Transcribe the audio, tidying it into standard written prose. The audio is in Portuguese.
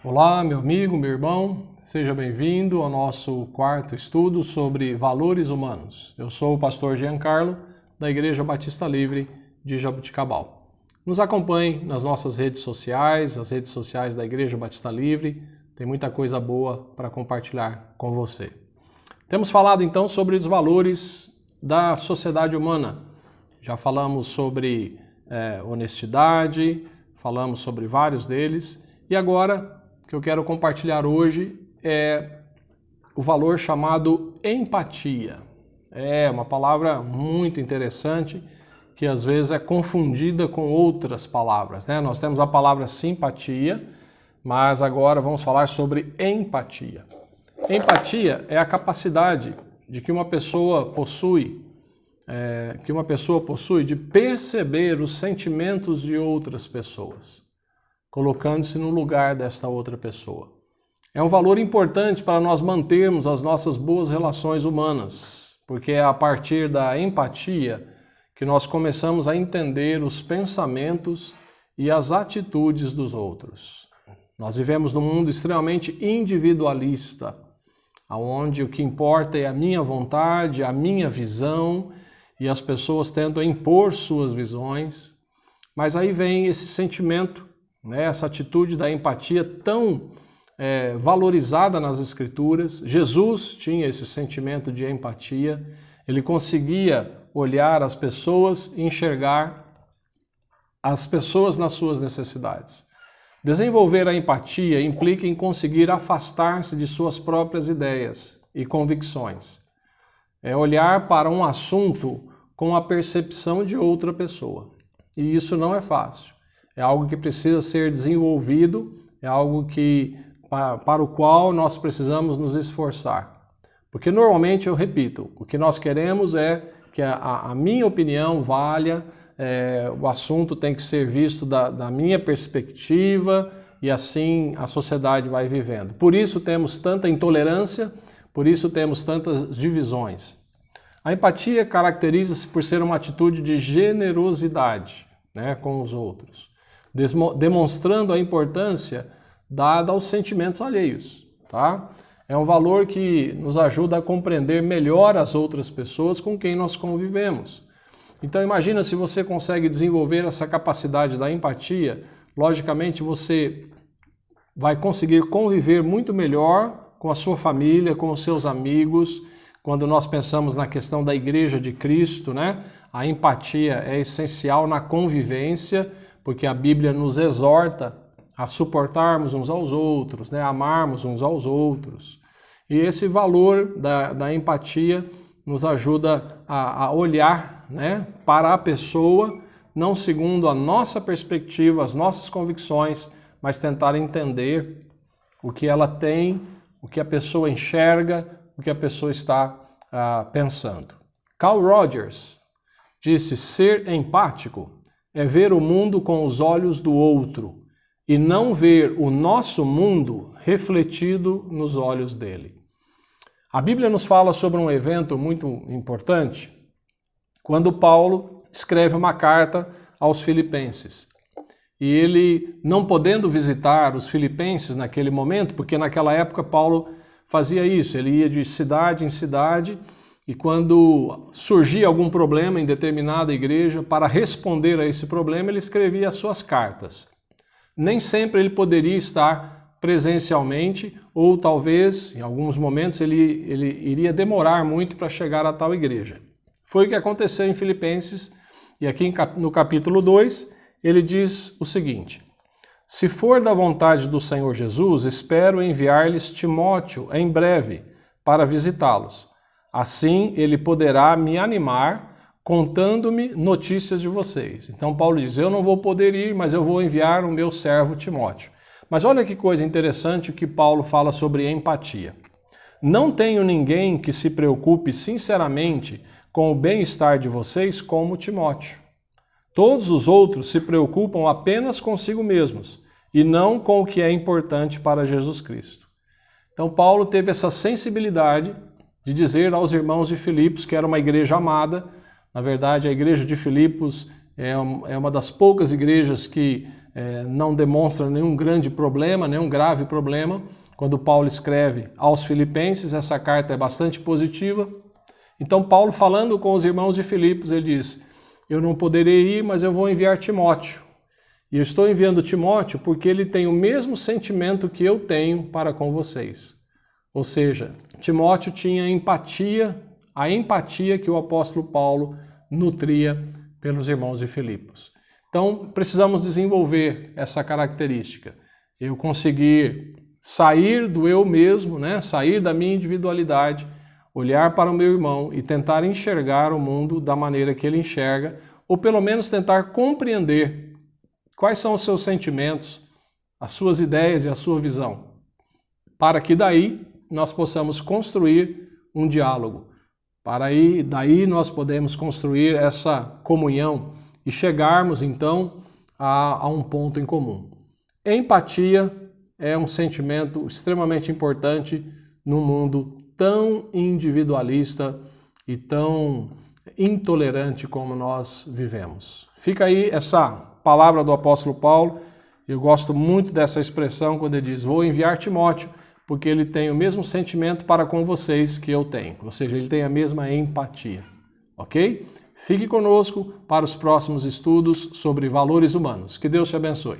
Olá, meu amigo, meu irmão, seja bem-vindo ao nosso quarto estudo sobre valores humanos. Eu sou o pastor Giancarlo, da Igreja Batista Livre de Jaboticabal. Nos acompanhe nas nossas redes sociais, as redes sociais da Igreja Batista Livre, tem muita coisa boa para compartilhar com você. Temos falado então sobre os valores da sociedade humana. Já falamos sobre honestidade, falamos sobre vários deles, e agora o que eu quero compartilhar hoje é o valor chamado empatia. É uma palavra muito interessante que às vezes é confundida com outras palavras, né? Nós temos a palavra simpatia, mas agora vamos falar sobre empatia. Empatia é a capacidade de que uma pessoa possui de perceber os sentimentos de outras pessoas, colocando-se no lugar desta outra pessoa. É um valor importante para nós mantermos as nossas boas relações humanas, porque é a partir da empatia que nós começamos a entender os pensamentos e as atitudes dos outros. Nós vivemos num mundo extremamente individualista, onde o que importa é a minha vontade, a minha visão, e as pessoas tentam impor suas visões, mas aí vem esse sentimento, essa atitude da empatia tão valorizada nas Escrituras. Jesus tinha esse sentimento de empatia, ele conseguia olhar as pessoas e enxergar as pessoas nas suas necessidades. Desenvolver a empatia implica em conseguir afastar-se de suas próprias ideias e convicções. É olhar para um assunto com a percepção de outra pessoa. E isso não é fácil. É algo que precisa ser desenvolvido, é algo para o qual nós precisamos nos esforçar. Porque normalmente, eu repito, o que nós queremos é que a minha opinião valha, o assunto tem que ser visto da minha perspectiva e assim a sociedade vai vivendo. Por isso temos tanta intolerância, por isso temos tantas divisões. A empatia caracteriza-se por ser uma atitude de generosidade, com os outros, demonstrando a importância dada aos sentimentos alheios. Tá? É um valor que nos ajuda a compreender melhor as outras pessoas com quem nós convivemos. Então imagina se você consegue desenvolver essa capacidade da empatia, logicamente você vai conseguir conviver muito melhor com a sua família, com os seus amigos. Quando nós pensamos na questão da Igreja de Cristo, a empatia é essencial na convivência, porque a Bíblia nos exorta a suportarmos uns aos outros, a amarmos uns aos outros. E esse valor da empatia nos ajuda a olhar para a pessoa, não segundo a nossa perspectiva, as nossas convicções, mas tentar entender o que ela tem, o que a pessoa enxerga, o que a pessoa está pensando. Carl Rogers disse: ser empático é ver o mundo com os olhos do outro e não ver o nosso mundo refletido nos olhos dele. A Bíblia nos fala sobre um evento muito importante, quando Paulo escreve uma carta aos filipenses. E ele, não podendo visitar os filipenses naquele momento, porque naquela época Paulo fazia isso, ele ia de cidade em cidade, e quando surgia algum problema em determinada igreja, para responder a esse problema, ele escrevia as suas cartas. Nem sempre ele poderia estar presencialmente, ou talvez, em alguns momentos, ele iria demorar muito para chegar a tal igreja. Foi o que aconteceu em Filipenses, e aqui no capítulo 2, ele diz o seguinte: se for da vontade do Senhor Jesus, espero enviar-lhes Timóteo em breve para visitá-los. Assim ele poderá me animar contando-me notícias de vocês. Então Paulo diz: eu não vou poder ir, mas eu vou enviar o meu servo Timóteo. Mas olha que coisa interessante o que Paulo fala sobre empatia. Não tenho ninguém que se preocupe sinceramente com o bem-estar de vocês como Timóteo. Todos os outros se preocupam apenas consigo mesmos e não com o que é importante para Jesus Cristo. Então Paulo teve essa sensibilidade de dizer aos irmãos de Filipos que era uma igreja amada. Na verdade, a igreja de Filipos é uma das poucas igrejas que não demonstra nenhum grande problema, nenhum grave problema. Quando Paulo escreve aos Filipenses, essa carta é bastante positiva. Então Paulo, falando com os irmãos de Filipos, ele diz: eu não poderei ir, mas eu vou enviar Timóteo. E eu estou enviando Timóteo porque ele tem o mesmo sentimento que eu tenho para com vocês. Ou seja, Timóteo tinha empatia, a empatia que o apóstolo Paulo nutria pelos irmãos de Filipos. Então, precisamos desenvolver essa característica. Eu conseguir sair do eu mesmo, né? Sair da minha individualidade, olhar para o meu irmão e tentar enxergar o mundo da maneira que ele enxerga, ou pelo menos tentar compreender quais são os seus sentimentos, as suas ideias e a sua visão, para que daí nós possamos construir um diálogo. Daí nós podemos construir essa comunhão e chegarmos então a um ponto em comum. Empatia é um sentimento extremamente importante num mundo tão individualista e tão intolerante como nós vivemos. Fica aí essa palavra do apóstolo Paulo. Eu gosto muito dessa expressão quando ele diz: vou enviar Timóteo, porque ele tem o mesmo sentimento para com vocês que eu tenho. Ou seja, ele tem a mesma empatia. Ok? Fique conosco para os próximos estudos sobre valores humanos. Que Deus te abençoe.